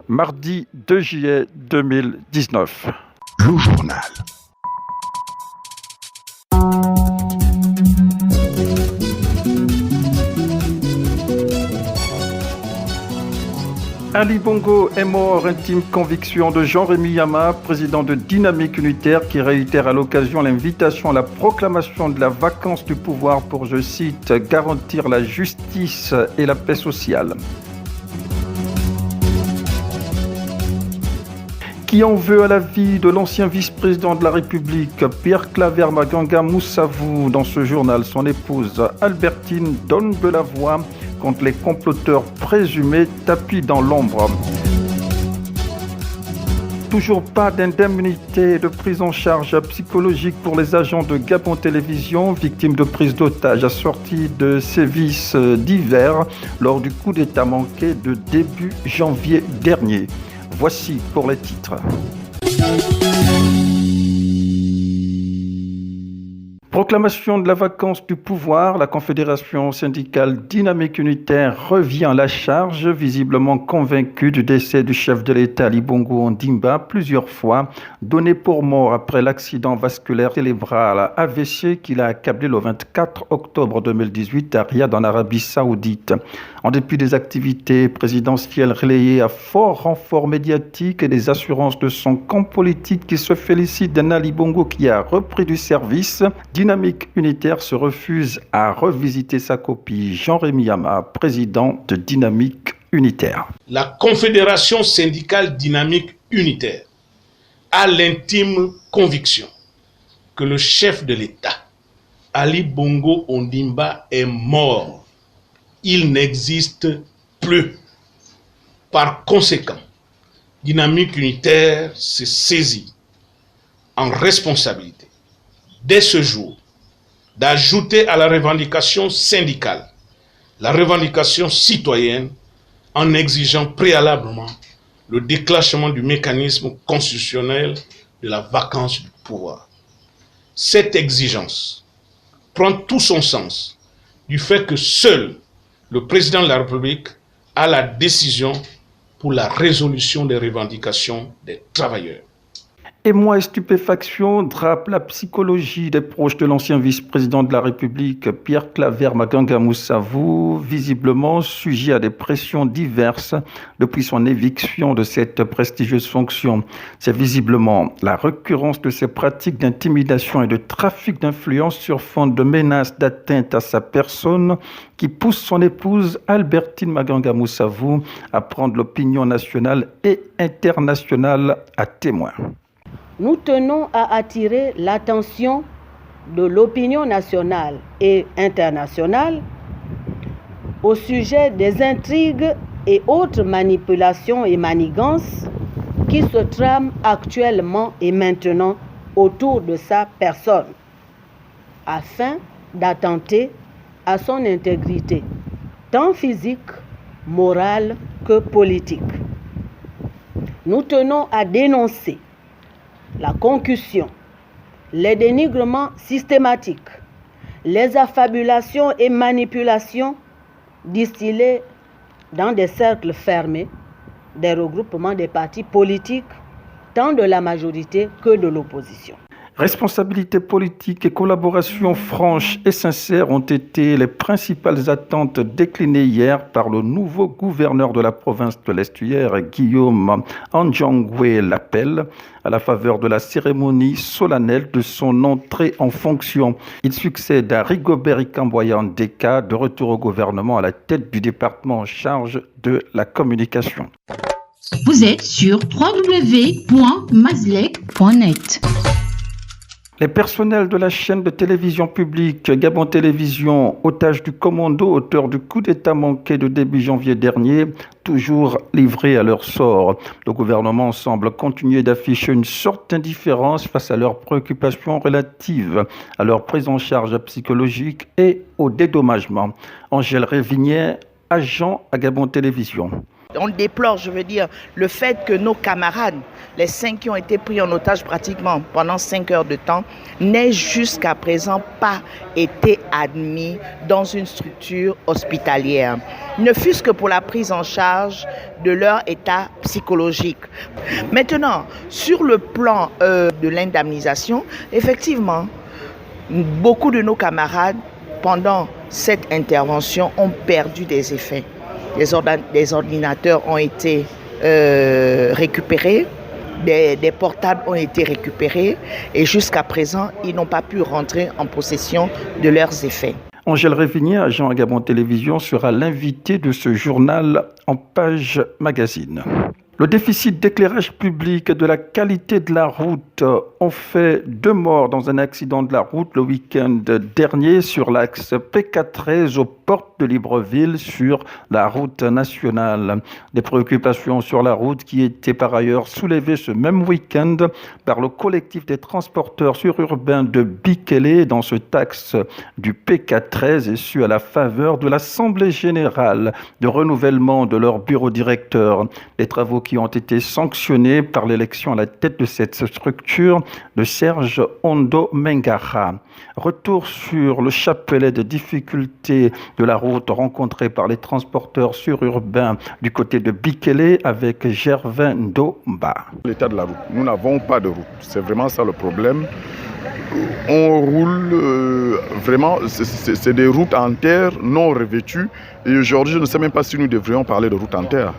mardi 2 juillet 2019. Le journal. Ali Bongo est mort, intime conviction de Jean-Rémy Yama, président de Dynamique Unitaire, qui réitère à l'occasion l'invitation à la proclamation de la vacance du pouvoir pour, je cite, garantir la justice et la paix sociale. Qui en veut à la vie de l'ancien vice-président de la République, Pierre Claver Maganga Moussavou. Dans ce journal, son épouse Albertine donne de la voix contre les comploteurs présumés tapis dans l'ombre. Toujours pas d'indemnité de prise en charge psychologique pour les agents de Gabon Télévision, victimes de prise d'otages assortis de sévices divers lors du coup d'État manqué de début janvier dernier. Voici pour les titres. Proclamation de la vacance du pouvoir, la Confédération syndicale Dynamique Unitaire revient à la charge, visiblement convaincue du décès du chef de l'État Ali Bongo Ondimba, plusieurs fois donné pour mort après l'accident vasculaire cérébral AVC qu'il a accablé le 24 octobre 2018 à Riyad en Arabie Saoudite. En dépit des activités présidentielles relayées à fort renfort médiatique et des assurances de son camp politique qui se félicite d'un Ali Bongo qui a repris du service, Dynamique Unitaire se refuse à revisiter sa copie. Jean-Rémy Yama, président de Dynamique Unitaire. La Confédération syndicale Dynamique Unitaire a l'intime conviction que le chef de l'État, Ali Bongo Ondimba, est mort. Il n'existe plus. Par conséquent, Dynamique Unitaire se saisit en responsabilité dès ce jour d'ajouter à la revendication syndicale la revendication citoyenne en exigeant préalablement le déclenchement du mécanisme constitutionnel de la vacance du pouvoir. Cette exigence prend tout son sens du fait que seul le président de la République a la décision pour la résolution des revendications des travailleurs. Émoi et stupéfaction drape la psychologie des proches de l'ancien vice-président de la République, Pierre Claver Maganga Moussavou, visiblement sujet à des pressions diverses depuis son éviction de cette prestigieuse fonction. C'est visiblement la récurrence de ces pratiques d'intimidation et de trafic d'influence sur fond de menaces d'atteinte à sa personne qui pousse son épouse Albertine Maganga Moussavou à prendre l'opinion nationale et internationale à témoin. Nous tenons à attirer l'attention de l'opinion nationale et internationale au sujet des intrigues et autres manipulations et manigances qui se trament actuellement et maintenant autour de sa personne, afin d'attenter à son intégrité, tant physique, morale que politique. Nous tenons à dénoncer la concussion, les dénigrements systématiques, les affabulations et manipulations distillées dans des cercles fermés, des regroupements des partis politiques, tant de la majorité que de l'opposition. Responsabilité politique et collaboration franche et sincère ont été les principales attentes déclinées hier par le nouveau gouverneur de la province de l'Estuaire, Guillaume Anjangwe Lapel, à la faveur de la cérémonie solennelle de son entrée en fonction. Il succède à Rigobert Ikamboya Ndeka, de retour au gouvernement à la tête du département en charge de la communication. Vous êtes sur www.mazlec.net. Les personnels de la chaîne de télévision publique Gabon Télévision, otages du commando, auteur du coup d'État manqué de début janvier dernier, toujours livrés à leur sort. Le gouvernement semble continuer d'afficher une sorte d'indifférence face à leurs préoccupations relatives à leur prise en charge psychologique et au dédommagement. Angèle Révignet, agent à Gabon Télévision. On déplore, le fait que nos camarades, les 5 qui ont été pris en otage pratiquement pendant 5 heures de temps, n'aient jusqu'à présent pas été admis dans une structure hospitalière. ne fût-ce que pour la prise en charge de leur état psychologique. Maintenant, sur le plan de l'indemnisation, effectivement, beaucoup de nos camarades, pendant cette intervention, ont perdu des effets. Des ordinateurs ont été récupérés, des portables ont été récupérés et jusqu'à présent, ils n'ont pas pu rentrer en possession de leurs effets. Angèle Révigné, agent à Gabon Télévision, sera l'invité de ce journal en page magazine. Le déficit d'éclairage public et de la qualité de la route ont fait 2 morts dans un accident de la route le week-end dernier sur l'axe PK13 aux portes de Libreville sur la route nationale. Des préoccupations sur la route qui étaient par ailleurs soulevées ce même week-end par le collectif des transporteurs sururbains de Bikélé dans ce axe du PK13 et ce à la faveur de l'Assemblée générale de renouvellement de leur bureau directeur. Les travaux qui ont été sanctionnés par l'élection à la tête de cette structure de Serge Ondo Mengara. Retour sur le chapelet de difficultés de la route rencontrée par les transporteurs sururbains du côté de Bikélé avec Gervin Ndomba. L'état de la route, nous n'avons pas de route, c'est vraiment ça le problème. On roule vraiment, c'est des routes en terre non revêtues et aujourd'hui je ne sais même pas si nous devrions parler de routes en terre.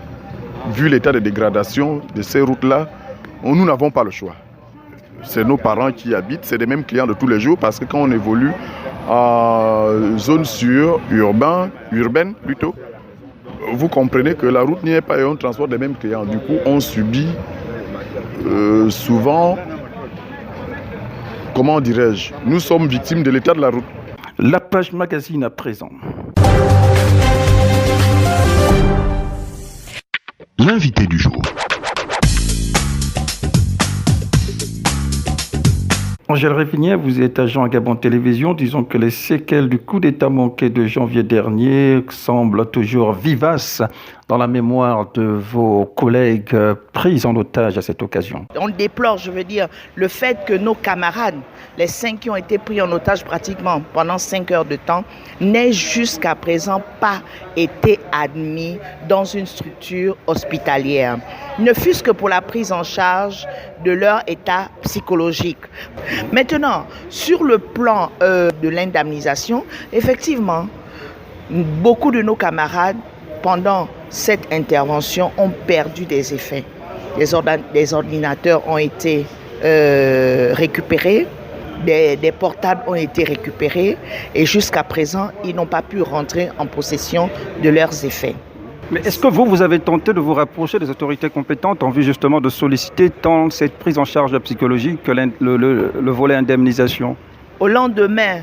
Vu l'état de dégradation de ces routes-là, nous n'avons pas le choix. C'est nos parents qui y habitent, c'est les mêmes clients de tous les jours parce que quand on évolue en zone urbaine plutôt, vous comprenez que la route n'y est pas et on transporte les mêmes clients. Du coup, on subit souvent, comment dirais-je, nous sommes victimes de l'état de la route. La page magazine à présent. L'invité du jour. Angèle Révigné, vous êtes agent à Gabon Télévision. Disons que les séquelles du coup d'État manqué de janvier dernier semblent toujours vivaces dans la mémoire de vos collègues pris en otage à cette occasion. On déplore, le fait que nos camarades, les 5 qui ont été pris en otage pratiquement pendant 5 heures de temps, n'aient jusqu'à présent pas été admis dans une structure hospitalière. Ne fût-ce que pour la prise en charge de leur état psychologique. Maintenant, sur le plan de l'indemnisation, effectivement, beaucoup de nos camarades, pendant cette intervention, ont perdu des effets. Des ordinateurs ont été récupérés, des portables ont été récupérés et jusqu'à présent, ils n'ont pas pu rentrer en possession de leurs effets. Mais est-ce que vous avez tenté de vous rapprocher des autorités compétentes en vue justement de solliciter tant cette prise en charge psychologique que le volet indemnisation? Au lendemain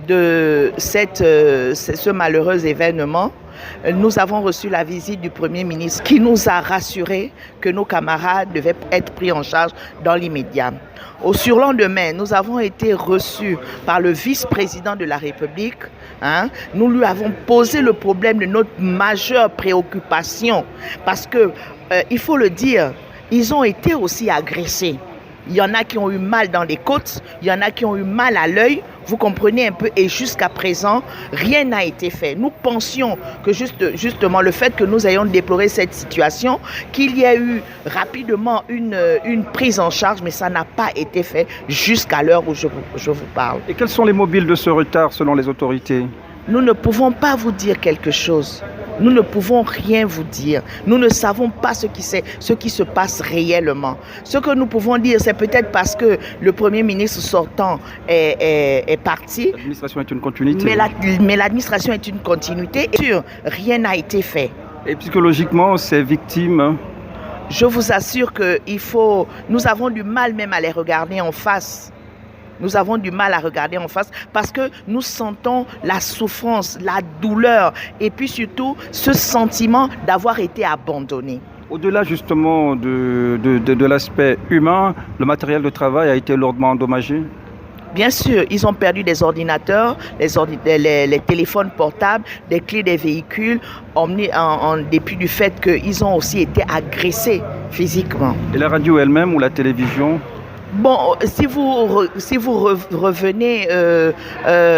de ce malheureux événement, nous avons reçu la visite du Premier ministre qui nous a rassuré que nos camarades devaient être pris en charge dans l'immédiat. Au surlendemain, nous avons été reçus par le vice-président de la République. Nous lui avons posé le problème de notre majeure préoccupation parce que, il faut le dire, ils ont été aussi agressés. Il y en a qui ont eu mal dans les côtes, il y en a qui ont eu mal à l'œil, vous comprenez un peu, et jusqu'à présent, rien n'a été fait. Nous pensions que justement le fait que nous ayons déploré cette situation, qu'il y a eu rapidement une prise en charge, mais ça n'a pas été fait jusqu'à l'heure où je vous parle. Et quels sont les mobiles de ce retard selon les autorités? Nous ne pouvons pas vous dire quelque chose. Nous ne pouvons rien vous dire. Nous ne savons pas ce qui se passe réellement. Ce que nous pouvons dire, c'est peut-être parce que le Premier ministre sortant est parti. L'administration est une continuité. Mais l'administration est une continuité. Et sûr, rien n'a été fait. Et psychologiquement, ces victimes? Je vous assure que nous avons du mal même à les regarder en face. Nous avons du mal à regarder en face parce que nous sentons la souffrance, la douleur et puis surtout ce sentiment d'avoir été abandonné. Au-delà justement de l'aspect humain, le matériel de travail a été lourdement endommagé? Bien sûr, ils ont perdu des ordinateurs, les téléphones portables, des clés des véhicules, en dépit du fait qu'ils ont aussi été agressés physiquement. Et la radio elle-même ou la télévision? Bon, si vous revenez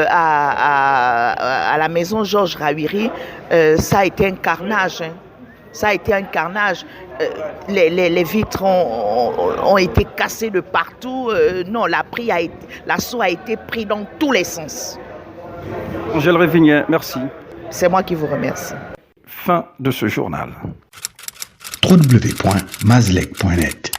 à la maison Georges Rawiri, ça a été un carnage. Hein. Ça a été un carnage. Les vitres ont été cassées de partout. Non, l'assaut a été pris dans tous les sens. Angèle Révignet, merci. C'est moi qui vous remercie. Fin de ce journal. www.mazlec.net